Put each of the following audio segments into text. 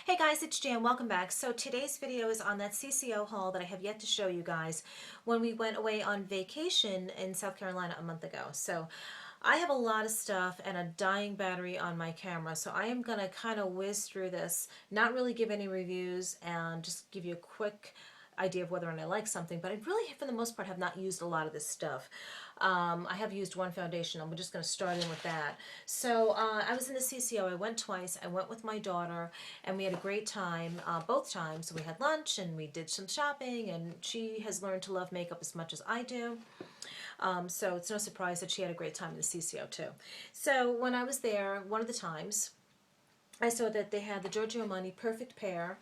Hey guys, it's Jan. Welcome back. So today's video is on that CCO haul that I have yet to show you guys when we went away on vacation in South Carolina a month ago. So I have a lot of stuff and a dying battery on my camera, so I am going to kind of whiz through this, not really give any reviews, and just give you a quick idea of whether or not I like something, but I really, for the most part, have not used a lot of this stuff. I have used one foundation. I'm just going to start in with that. So I was in the CCO. I went twice. I went with my daughter, and we had a great time both times. We had lunch, and we did some shopping, and she has learned to love makeup as much as I do. So it's no surprise that she had a great time in the CCO too. So when I was there, one of the times, I saw that they had the Giorgio Armani Perfect Pair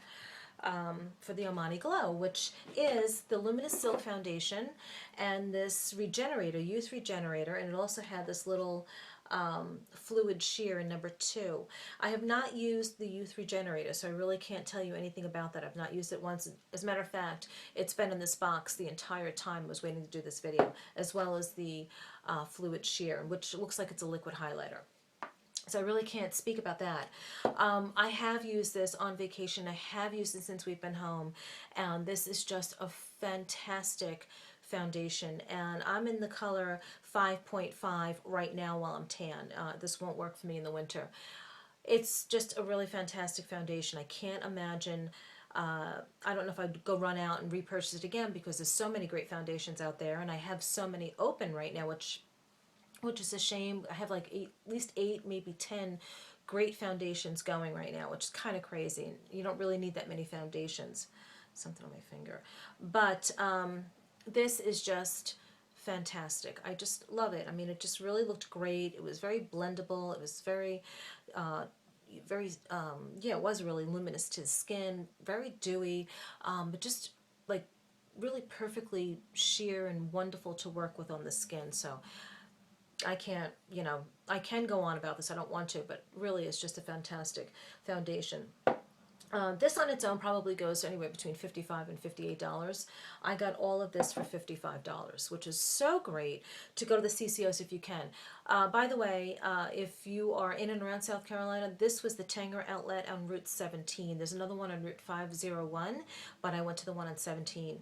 for the Armani Glow, which is the Luminous Silk Foundation and this regenerator, youth regenerator, and it also had this little fluid sheer in number 2. I have not used the youth regenerator, so I really can't tell you anything about that. I've not used it once. As a matter of fact, it's been in this box the entire time I was waiting to do this video, as well as the fluid sheer, which looks like it's a liquid highlighter. So I really can't speak about that. I have used this on vacation. I have used it since we've been home. And this is just a fantastic foundation. And I'm in the color 5.5 right now while I'm tan. This won't work for me in the winter. It's just a really fantastic foundation. I can't imagine... I don't know if I'd go run out and repurchase it again because there's so many great foundations out there. And I have so many open right now, which is a shame. I have like at least 8, maybe 10 great foundations going right now, which is kind of crazy. You don't really need that many foundations. Something on my finger. But this is just fantastic. I just love it. I mean, it just really looked great. It was very blendable. It was very, yeah, it was really luminous to the skin, very dewy, but just like really perfectly sheer and wonderful to work with on the skin. So I can't, I can go on about this. I don't want to, but really it's just a fantastic foundation. This on its own probably goes anywhere between $55 and $58. I got all of this for $55, which is so great to go to the CCOs if you can. By the way, if you are in and around South Carolina, this was the Tanger outlet on Route 17. There's another one on Route 501, but I went to the one on 17.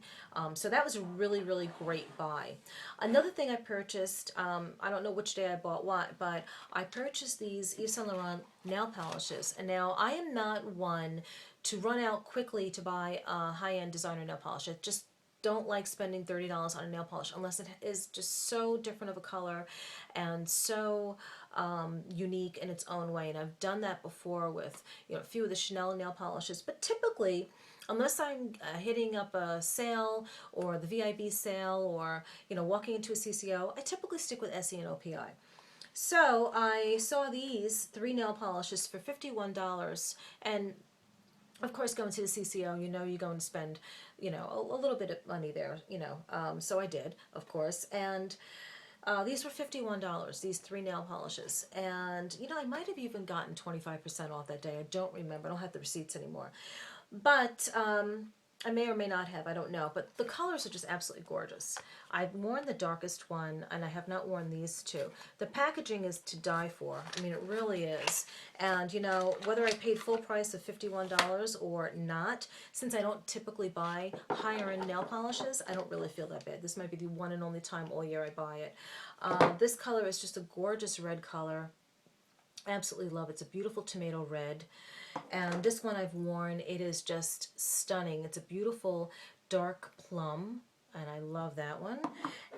So that was a really, really great buy. Another thing I purchased, I don't know which day I bought what, but I purchased these Yves Saint Laurent nail polishes. And now I am not one to run out quickly to buy a high-end designer nail polish. I just don't like spending $30 on a nail polish unless it is just so different of a color and so unique in its own way. And I've done that before with a few of the Chanel nail polishes, but typically, unless I'm hitting up a sale or the VIB sale or walking into a CCO, I typically stick with Essie and OPI. So I saw these 3 nail polishes for $51, and of course, going to the CCO, you're going to spend, a little bit of money there, so I did, of course, and these were $51, these 3 nail polishes, and, I might have even gotten 25% off that day. I don't remember. I don't have the receipts anymore, but I may or may not have, I don't know, but the colors are just absolutely gorgeous. I've worn the darkest one, and I have not worn these 2. The packaging is to die for. I mean, it really is. And, whether I paid full price of $51 or not, since I don't typically buy higher-end nail polishes, I don't really feel that bad. This might be the one and only time all year I buy it. This color is just a gorgeous red color. I absolutely love it. It's a beautiful tomato red. And this one I've worn, it is just stunning. It's a beautiful dark plum, and I love that one.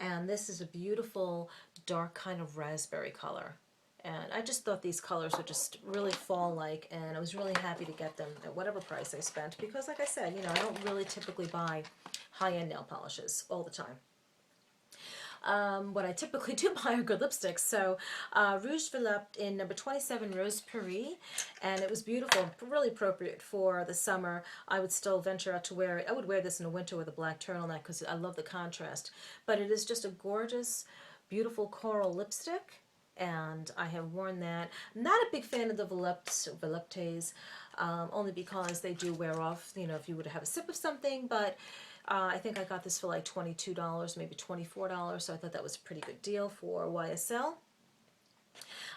And this is a beautiful dark kind of raspberry color. And I just thought these colors would just really fall-like, and I was really happy to get them at whatever price I spent because, like I said, I don't really typically buy high-end nail polishes all the time. What I typically do buy are good lipsticks. So Rouge Volupte in number 27, Rose Paris, and it was beautiful, really appropriate for the summer. I would still venture out to wear it. I would wear this in the winter with a black turtleneck because I love the contrast. But it is just a gorgeous, beautiful coral lipstick, and I have worn that. I'm not a big fan of the Voluptes, only because they do wear off, if you were to have a sip of something, but I think I got this for like $22, maybe $24, so I thought that was a pretty good deal for YSL.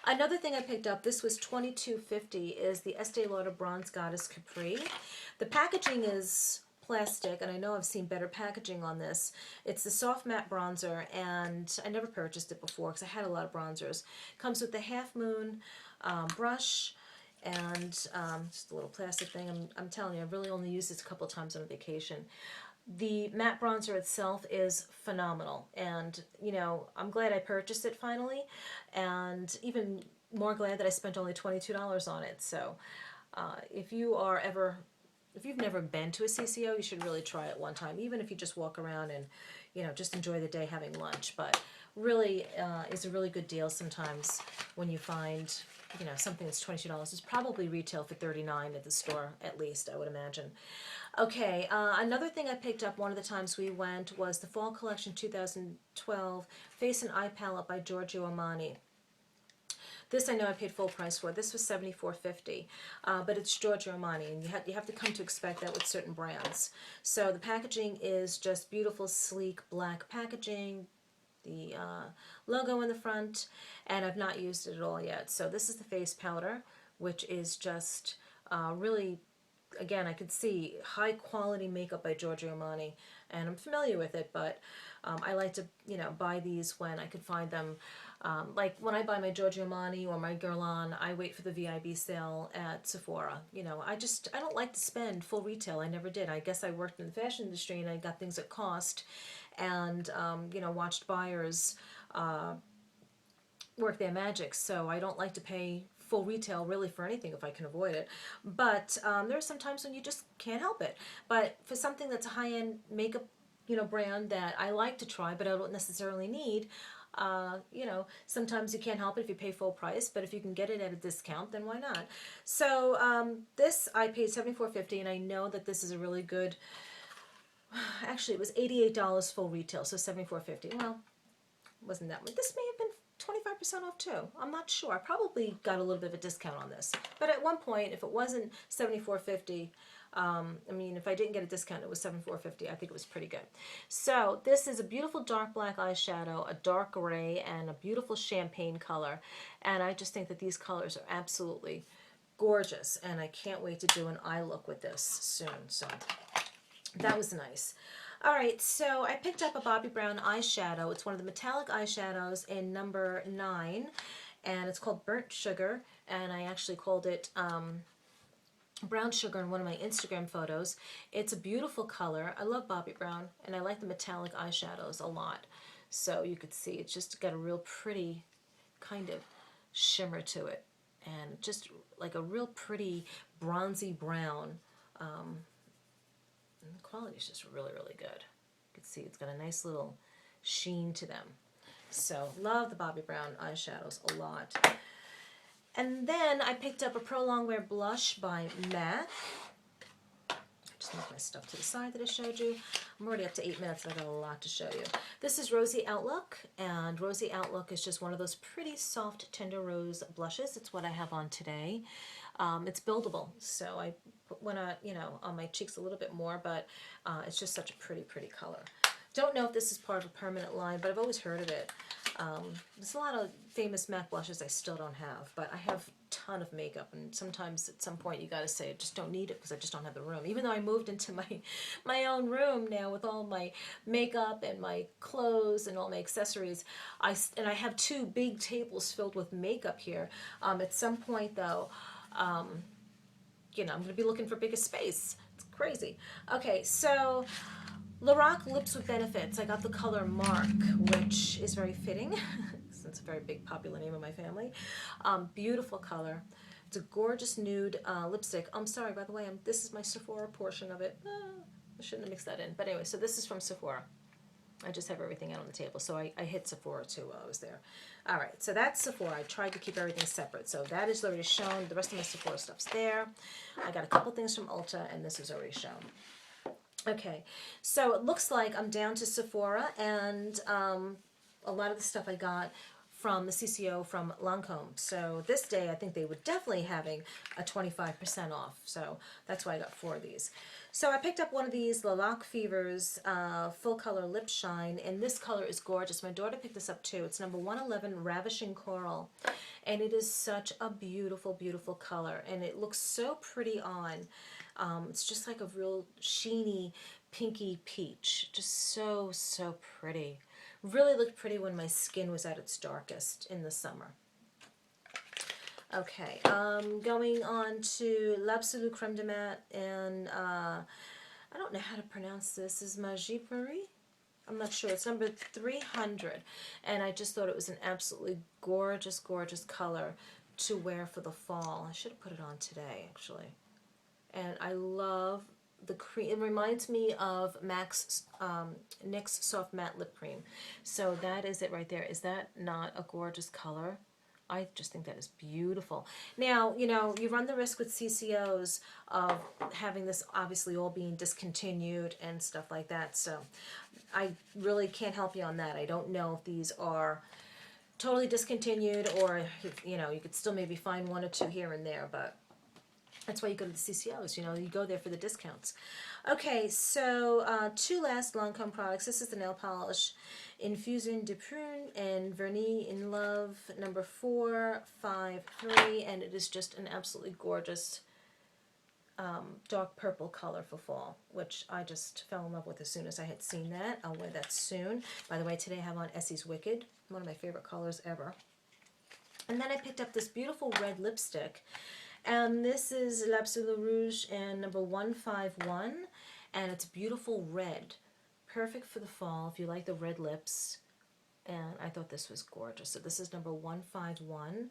Another thing I picked up, this was $22.50, is the Estee Lauder Bronze Goddess Capri. The packaging is plastic, and I know I've seen better packaging on this. It's the soft matte bronzer, and I never purchased it before because I had a lot of bronzers. Comes with the Half Moon brush, and just a little plastic thing. I'm telling you, I've really only used this a couple of times on vacation. The matte bronzer itself is phenomenal, and you know, I'm glad I purchased it finally, and even more glad that I spent only $22 on it. So if you've never been to a CCO, you should really try it one time, even if you just walk around and, you know, just enjoy the day having lunch. But really, it's a really good deal sometimes when you find, you know, something that's $22. It's probably retail for $39 at the store, at least, I would imagine. Okay, another thing I picked up one of the times we went was the Fall Collection 2012 Face and Eye Palette by Giorgio Armani. This I know I paid full price for. This was $74.50, but it's Giorgio Armani, and you have to come to expect that with certain brands. So the packaging is just beautiful, sleek, black packaging, the logo in the front, and I've not used it at all yet. So this is the face powder, which is just really, again, I could see high quality makeup by Giorgio Armani, and I'm familiar with it, but I like to, you know, buy these when I could find them. Like when I buy my Giorgio Armani or my Guerlain, I wait for the VIB sale at Sephora. You know, I don't like to spend full retail. I never did. I guess I worked in the fashion industry and I got things at cost, and you know, watched buyers work their magic. So I don't like to pay full retail really for anything if I can avoid it. But there are some times when you just can't help it. But for something that's a high-end makeup, you know, brand that I like to try but I don't necessarily need, you know, sometimes you can't help it if you pay full price, but if you can get it at a discount, then why not? So this I paid $74.50, and I know that this is a really good, actually it was $88 full retail, so $74.50. Well, wasn't that much. This may have been 25% off too. I'm not sure. I probably got a little bit of a discount on this. But at one point, if it wasn't $74.50, I mean, if I didn't get a discount, it was $74.50. I think it was pretty good. So this is a beautiful dark black eyeshadow, a dark gray, and a beautiful champagne color. And I just think that these colors are absolutely gorgeous. And I can't wait to do an eye look with this soon. So that was nice. All right, so I picked up a Bobbi Brown eyeshadow. It's one of the metallic eyeshadows in number 9, and it's called Burnt Sugar, and I actually called it brown sugar in one of my Instagram photos. It's a beautiful color. I love Bobbi Brown, and I like the metallic eyeshadows a lot. So you could see it's just got a real pretty kind of shimmer to it, and just like a real pretty bronzy brown. And the quality is just really, really good. You can see it's got a nice little sheen to them. So love the Bobbi Brown eyeshadows a lot. And then I picked up a Pro Longwear blush by MAC. Just move my stuff to the side that I showed you. I'm already up to 8 minutes and I've got a lot to show you. This is Rosy Outlook, and Rosy Outlook is just one of those pretty soft, tender rose blushes. It's what I have on today. It's buildable, so I put one on, you know, on my cheeks a little bit more, but it's just such a pretty, pretty color. Don't know if this is part of a permanent line, but I've always heard of it. There's a lot of famous MAC blushes I still don't have, but I have a ton of makeup, and sometimes at some point you gotta say I just don't need it because I just don't have the room. Even though I moved into my own room now with all my makeup and my clothes and all my accessories, I have 2 big tables filled with makeup here. At some point though, you know, I'm gonna be looking for bigger space. It's crazy. Okay, so LORAC Lips with Benefits. I got the color Mark, which is very fitting. It's a very big popular name in my family. Beautiful color. It's a gorgeous nude lipstick. I'm sorry, by the way, this is my Sephora portion of it. I shouldn't have mixed that in. But anyway, so this is from Sephora. I just have everything out on the table. So I hit Sephora too while I was there. All right, so that's Sephora. I tried to keep everything separate. So that is already shown. The rest of my Sephora stuff's there. I got a couple things from Ulta, and this is already shown. Okay, so it looks like I'm down to Sephora, and a lot of the stuff I got from the CCO from Lancôme. So this day, I think they were definitely having a 25% off. So that's why I got 4 of these. So I picked up one of these LORAC Fevers Full Color Lip Shine, and this color is gorgeous. My daughter picked this up too. It's number 111 Ravishing Coral, and it is such a beautiful, beautiful color, and it looks so pretty on. It's just like a real sheeny, pinky peach. Just so, so pretty. Really looked pretty when my skin was at its darkest in the summer. Okay, going on to L'Absolu Creme de Mat, and I don't know how to pronounce this. Is Magie Marie? I'm not sure. It's number 300, and I just thought it was an absolutely gorgeous, gorgeous color to wear for the fall. I should have put it on today, actually. And I love the cream. It reminds me of NYX Soft Matte Lip Cream. So that is it right there. Is that not a gorgeous color? I just think that is beautiful. Now, you know, you run the risk with CCOs of having this obviously all being discontinued and stuff like that. So I really can't help you on that. I don't know if these are totally discontinued, or, you know, you could still maybe find 1 or 2 here and there, but that's why you go to the CCOs, you know, you go there for the discounts. Okay, so 2 last Lancôme products. This is the nail polish Infusion de Prune and Vernis in Love, number 453, and it is just an absolutely gorgeous dark purple color for fall, which I just fell in love with as soon as I had seen that. I'll wear that soon. By the way, today I have on Essie's Wicked, one of my favorite colors ever. And then I picked up this beautiful red lipstick. And this is L'Absolu Rouge and number 151, and it's beautiful red. Perfect for the fall if you like the red lips, and I thought this was gorgeous. So this is number 151.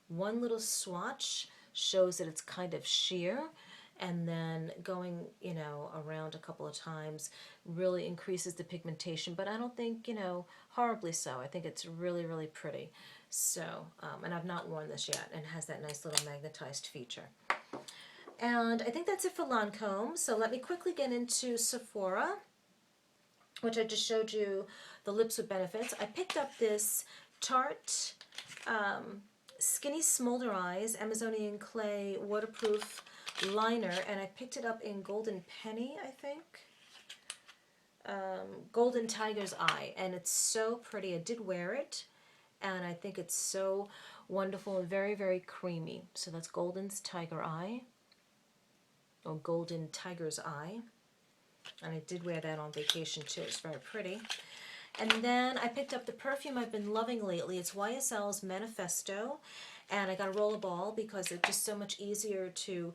One little swatch shows that it's kind of sheer, and then going, you know, around a couple of times really increases the pigmentation, but I don't think, you know, horribly so. I think it's really, really pretty. So, and I've not worn this yet, and it has that nice little magnetized feature. And I think that's it for Lancôme. So let me quickly get into Sephora, which I just showed you the lips with benefits. I picked up this Tarte Skinny Smolder Eyes Amazonian Clay Waterproof Liner, and I picked it up in Golden Penny, I think. Golden Tiger's Eye, and it's so pretty. I did wear it, and I think it's so wonderful and very, very creamy. So that's Golden's Tiger Eye, or Golden Tiger's Eye. And I did wear that on vacation too. It's very pretty. And then I picked up the perfume I've been loving lately. It's YSL's Manifesto. And I got a rollerball because it's just so much easier to,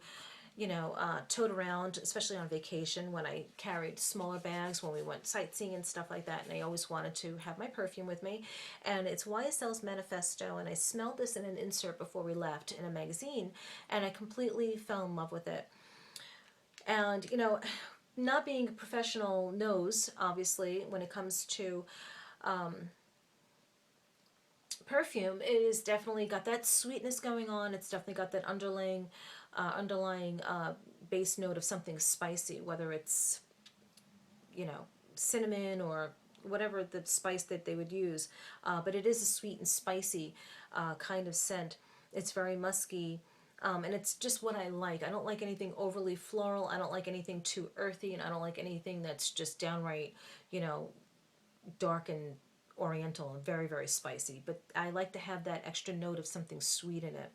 you know, tote around, especially on vacation when I carried smaller bags when we went sightseeing and stuff like that. And I always wanted to have my perfume with me. And it's YSL's Manifesto. And I smelled this in an insert before we left in a magazine. And I completely fell in love with it. And, you know, not being a professional knows, obviously, when it comes to perfume, it is definitely got that sweetness going on. It's definitely got that underlying base note of something spicy, whether it's, you know, cinnamon or whatever the spice that they would use. But it is a sweet and spicy kind of scent. It's very musky. And it's just what I like. I don't like anything overly floral. I don't like anything too earthy, and I don't like anything that's just downright, you know, dark and oriental and very, very spicy. But I like to have that extra note of something sweet in it.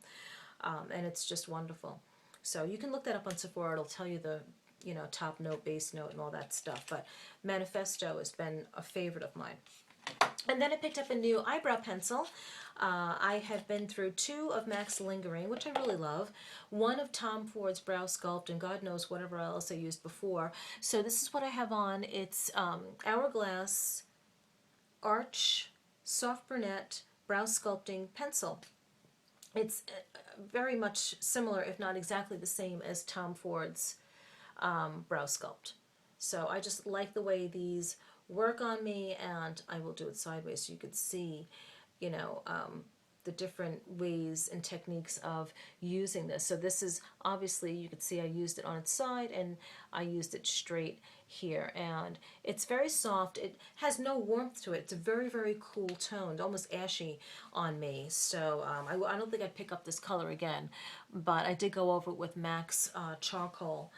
And it's just wonderful. So you can look that up on Sephora. It'll tell you the, you know, top note, base note, and all that stuff. But Manifesto has been a favorite of mine. And then I picked up a new eyebrow pencil. I have been through 2 of MAC's Lingering, which I really love. 1 of Tom Ford's Brow Sculpt, and God knows whatever else I used before. So this is what I have on. It's Hourglass Arch Soft Brunette Brow Sculpting Pencil. It's very much similar, if not exactly the same, as Tom Ford's Brow Sculpt. So I just like the way these work on me, and I will do it sideways so you could see, you know, the different ways and techniques of using this. So this is obviously, you can see I used it on its side and I used it straight here, and it's very soft. It has no warmth to it. It's a very, very cool toned, almost ashy on me. So I don't think I'd pick up this color again, but I did go over it with MAC's charcoal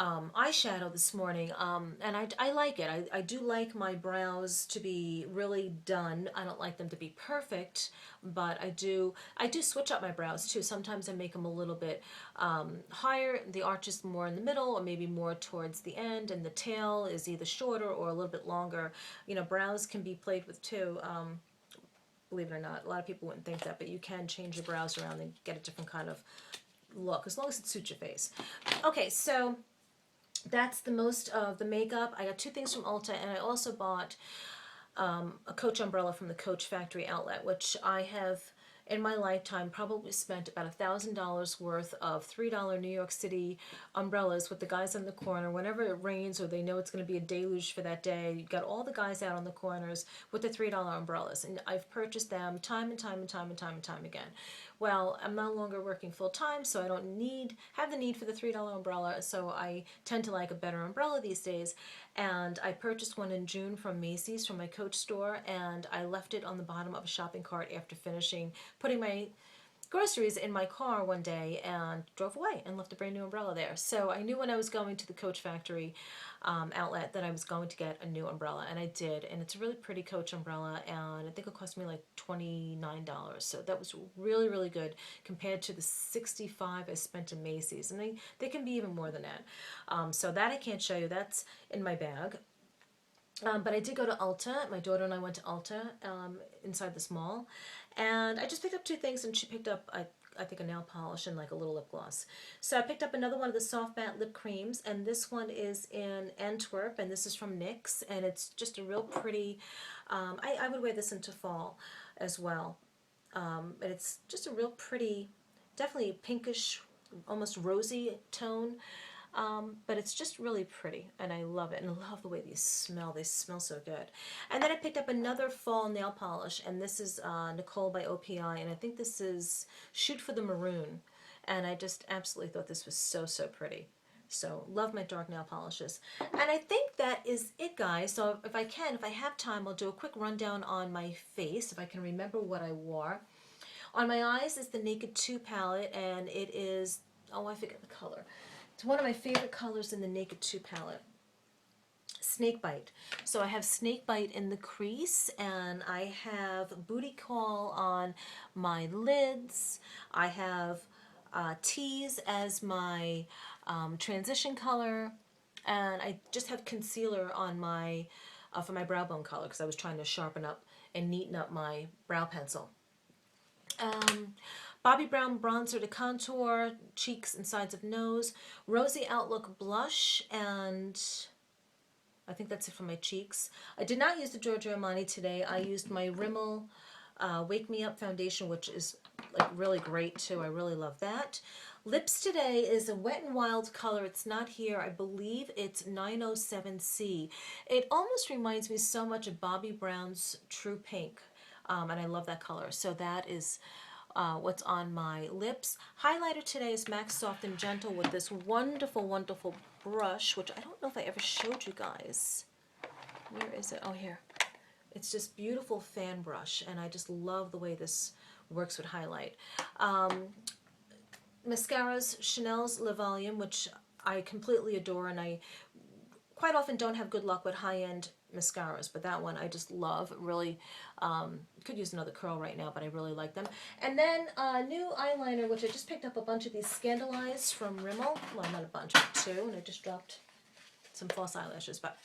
eyeshadow this morning, and I like it. I do like my brows to be really done. I don't like them to be perfect, but I do switch up my brows too. Sometimes I make them a little bit higher, the arch is more in the middle, or maybe more towards the end, and the tail is either shorter or a little bit longer. You know, brows can be played with too. Believe it or not, a lot of people wouldn't think that, but you can change your brows around and get a different kind of look, as long as it suits your face. Okay, so that's the most of the makeup. I got two things from Ulta, and I also bought a Coach umbrella from the Coach factory outlet, which I have in my lifetime probably spent about $1,000 worth of $3 New York City umbrellas with the guys on the corner. Whenever it rains or they know it's going to be a deluge for that day, you got all the guys out on the corners with the $3 umbrellas, and I've purchased them time and time and time and time and time again. Well, I'm no longer working full time, so I don't have the need for the $3 umbrella, so I tend to like a better umbrella these days. And I purchased one in June from Macy's, from my Coach store, and I left it on the bottom of a shopping cart after finishing putting my groceries in my car one day and drove away and left a brand new umbrella there. So I knew when I was going to the Coach factory outlet that I was going to get a new umbrella, and I did, and it's a really pretty Coach umbrella, and I think it cost me like $29. So that was really, really good compared to the $65 I spent in Macy's, and they can be even more than that. So that I can't show you. That's in my bag. But I did go to Ulta. My daughter and I went to Ulta inside this mall, and I just picked up two things, and she picked up, I think, a nail polish and like a little lip gloss. So I picked up another one of the soft matte lip creams, and this one is in Antwerp, and this is from NYX, and it's just a real pretty, I would wear this into fall as well. And it's just a real pretty, definitely pinkish, almost rosy tone. But it's just really pretty, and I love it, and I love the way these smell. They smell so good. And then I picked up another fall nail polish, and this is Nicole by OPI, and I think this is Shoot for the Maroon, and I just absolutely thought this was so, so pretty. So love my dark nail polishes. And I think that is it, guys. So if I have time, I'll do a quick rundown on my face, if I can remember what I wore. On my eyes is the Naked 2 palette, and it is, oh, I forget the color. It's one of my favorite colors in the Naked 2 palette. Snakebite. So I have Snakebite in the crease, and I have Booty Call on my lids. I have Tease as my transition color, and I just have concealer on my for my brow bone color, because I was trying to sharpen up and neaten up my brow pencil. Bobbi Brown bronzer to contour, cheeks and sides of nose, Rosy Outlook blush, and I think that's it for my cheeks. I did not use the Giorgio Armani today. I used my Rimmel Wake Me Up foundation, which is like really great too. I really love that. Lips today is a Wet n Wild color. It's not here. I believe it's 907C. It almost reminds me so much of Bobbi Brown's True Pink, and I love that color. So that is what's on my lips. Highlighter today is MAC Soft and Gentle with this wonderful, wonderful brush, which I don't know if I ever showed you guys. Where is it? Oh, here. It's just beautiful fan brush, and I just love the way this works with highlight. Mascaras, Chanel's Le Volume, which I completely adore, and I quite often don't have good luck with high-end mascaras, but that one I just love. Really could use another curl right now, but I really like them. And then new eyeliner, which I just picked up a bunch of these Scandalized from Rimmel. Well, not a bunch, but two, and I just dropped some false eyelashes, but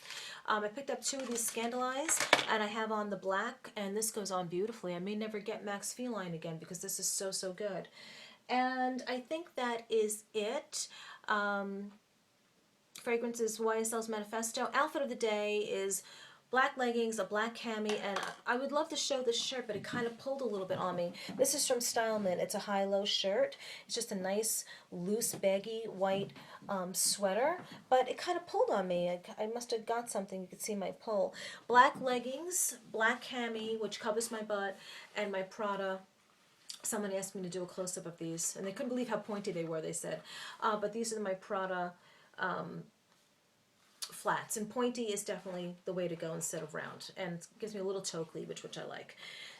I picked up two of these Scandalized, and I have on the black, and this goes on beautifully. I may never get Max Feline again because this is so, so good. And I think that is it. Fragrance is YSL's Manifesto. Outfit of the day is black leggings, a black cami, and I would love to show this shirt, but it kind of pulled a little bit on me. This is from Stylement. It's a high-low shirt. It's just a nice, loose, baggy, white sweater, but it kind of pulled on me. I must have got something. You could see my pull. Black leggings, black cami, which covers my butt, and my Prada Someone asked me to do a close-up of these, and they couldn't believe how pointy they were, they said. But these are my Prada flats, and pointy is definitely the way to go instead of round, and it gives me a little toe cleavage, which I like.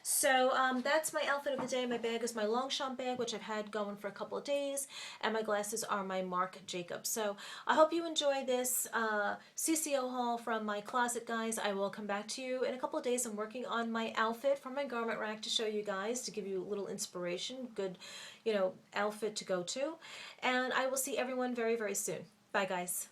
So that's my outfit of the day. My bag is my Longchamp bag, which I've had going for a couple of days, and my glasses are my Marc Jacobs. So I hope you enjoy this CCO haul from my closet, guys. I will come back to you in a couple of days. I'm working on my outfit for my garment rack to show you guys, to give you a little inspiration, good, you know, outfit to go to. And I will see everyone very, very soon. Bye, guys.